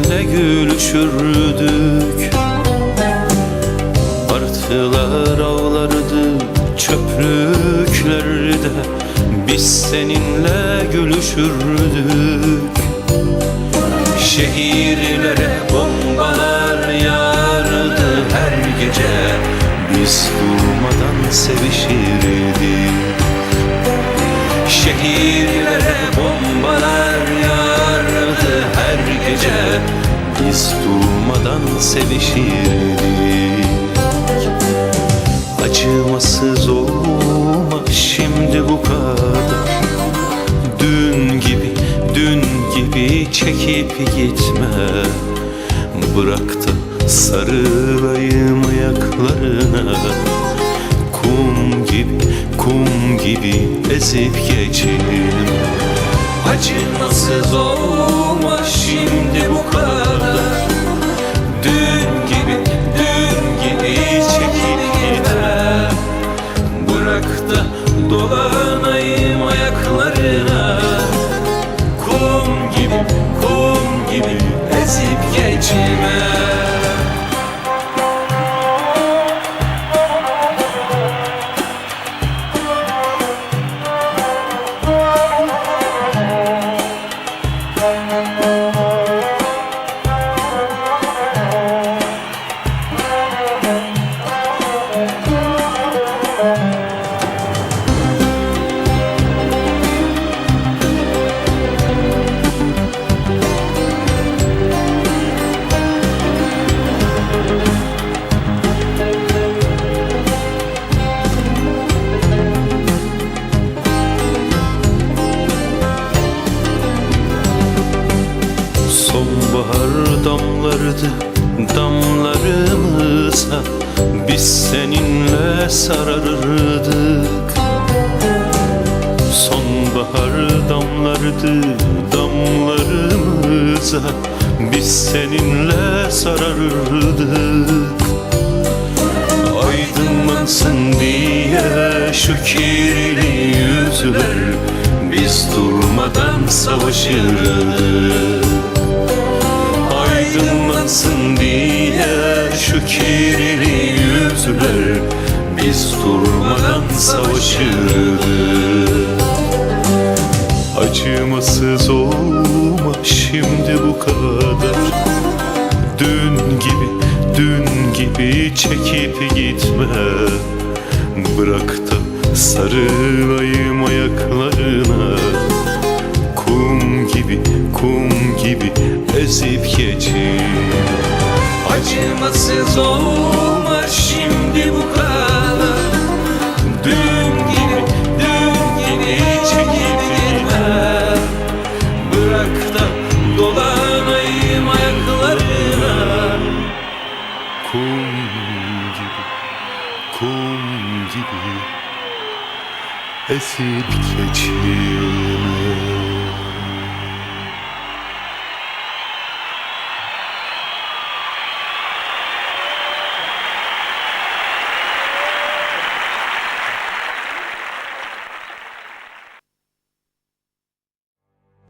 seninle gülüşürdük. Martılar avlardı çöplüklerde, biz seninle gülüşürdük. Şehirlere bombalar yağardı her gece, biz durmadan sevişirdik. Şehirlere bombalar yağardı her gece, biz durmadan sevişirdik. Acımasız olma şimdi bu kadar, dün gibi çekip gitme. Bırak da sarılayım ayaklarına, kum gibi ezip geçelim. Acımasız olma şimdi bu kadar, dün gibi çekip gitme. Bırak da dolanayım ayaklarına, kum gibi ezip geçme. Sonbahar damlardı damlarımıza, biz seninle sararırdık. Sonbahar damlardı damlarımıza, biz seninle sararırdık. Aydınlansın diye şu kirli yüzler, biz durmadan savaşırdık. Aydınlansın diye şu kirli yüzler, biz durmadan savaşırdık. Acımasız olma şimdi bu kadar, dün gibi çekip gitme. Bırak da sarılayım ayaklarına, kum gibi ezip geçeyim. Acımasız olma şimdi bu kadar, dün gibi çekip gitme. Bırak da dolanayım ayaklarına, kum gibi ezip geçeyim.